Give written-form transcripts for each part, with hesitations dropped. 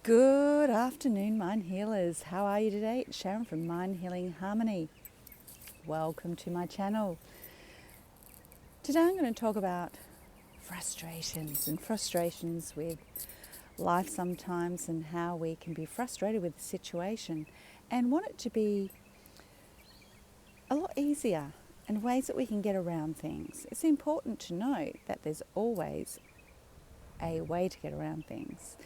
Good afternoon, Mind Healers. How are you today? It's Sharon from Mind Healing Harmony. Welcome to my channel. Today I'm going to talk about frustrations with life sometimes, and how we can be frustrated with the situation and want it to be a lot easier, and ways that we can get around things. It's important to note that there's always a way to get around things,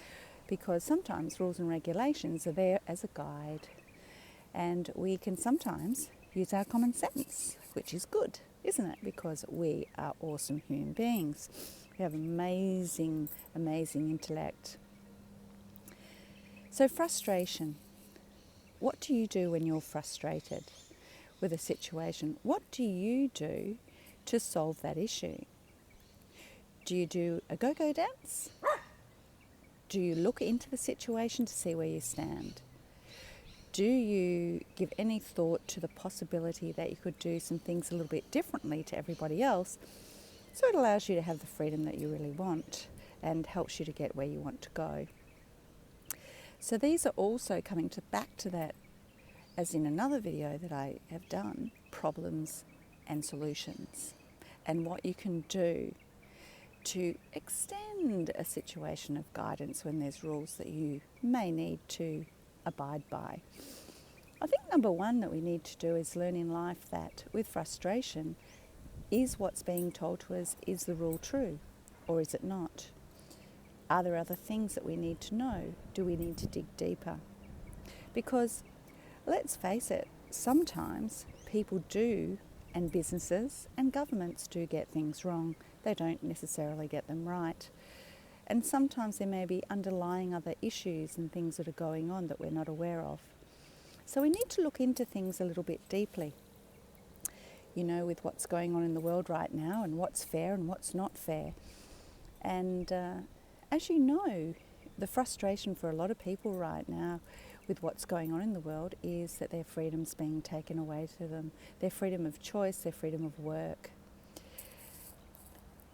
because sometimes rules and regulations are there as a guide, and we can sometimes use our common sense, which is good, isn't it? Because we are awesome human beings. We have amazing intellect. So frustration. What do you do when you're frustrated with a situation? What do you do to solve that issue? Do you do a go-go dance? Do you look into the situation to see where you stand? Do you give any thought to the possibility that you could do some things a little bit differently to everybody else, so it allows you to have the freedom that you really want and helps you to get where you want to go? So these are also coming back to that, as in another video that I have done, problems and solutions, and what you can do to extend a situation of guidance when there's rules that you may need to abide by. I think number one that we need to do is learn in life that with frustration, is what's being told to us, is the rule true or is it not? Are there other things that we need to know? Do we need to dig deeper? Because let's face it, sometimes people do, and businesses and governments do get things wrong. They don't necessarily get them right. And sometimes there may be underlying other issues and things that are going on that we're not aware of. So we need to look into things a little bit deeply. You know, with what's going on in the world right now, and what's fair and what's not fair. And as you know, the frustration for a lot of people right now with what's going on in the world is that their freedom's being taken away to them. Their freedom of choice, their freedom of work.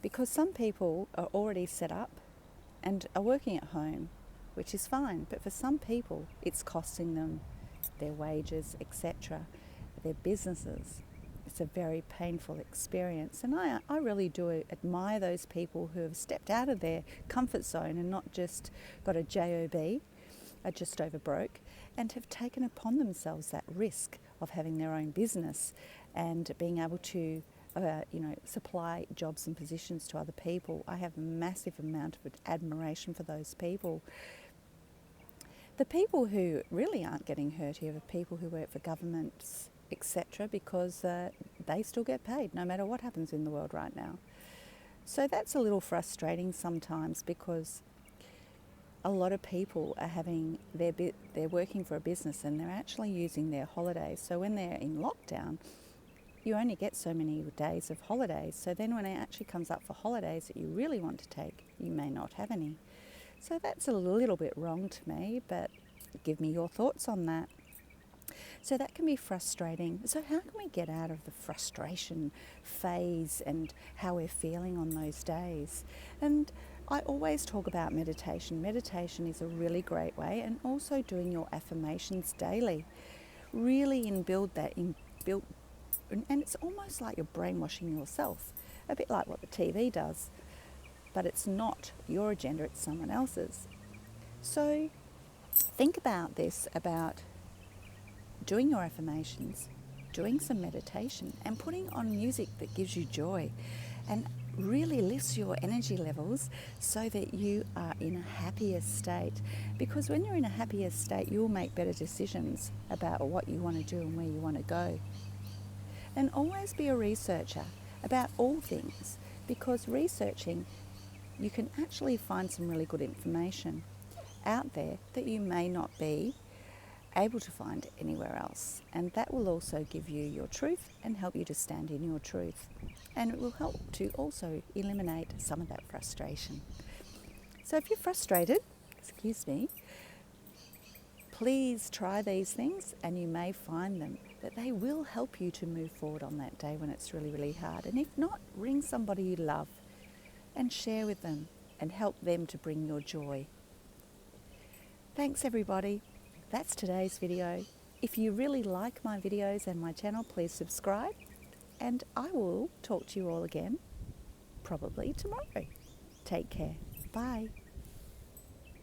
Because some people are already set up and are working at home, which is fine. But for some people, it's costing them their wages, etc., their businesses. It's a very painful experience. And I really do admire those people who have stepped out of their comfort zone and not just got a job, are just over broke, and have taken upon themselves that risk of having their own business and being able to supply jobs and positions to other people. I have a massive amount of admiration for those people. The people who really aren't getting hurt here are people who work for governments, etc., because they still get paid no matter what happens in the world right now. So that's a little frustrating sometimes, because a lot of people are having they're working for a business and they're actually using their holidays. So when they're in lockdown, you only get so many days of holidays. So then when it actually comes up for holidays that you really want to take, you may not have any. So that's a little bit wrong to me, but give me your thoughts on that. So that can be frustrating. So how can we get out of the frustration phase and how we're feeling on those days? And I always talk about meditation. Meditation is a really great way, and also doing your affirmations daily. Really and it's almost like you're brainwashing yourself, a bit like what the TV does, but it's not your agenda, it's someone else's. So think about this, about doing your affirmations, doing some meditation, and putting on music that gives you joy and really lifts your energy levels so that you are in a happier state. Because when you're in a happier state, you'll make better decisions about what you want to do and where you want to go. And always be a researcher about all things, because researching, you can actually find some really good information out there that you may not be able to find anywhere else, and that will also give you your truth and help you to stand in your truth, and it will help to also eliminate some of that frustration. So if you're frustrated, please try these things, and you may find them that they will help you to move forward on that day when it's really, really hard. And if not, ring somebody you love and share with them and help them to bring your joy. Thanks everybody. That's today's video. If you really like my videos and my channel, please subscribe, and I will talk to you all again probably tomorrow. Take care. Bye.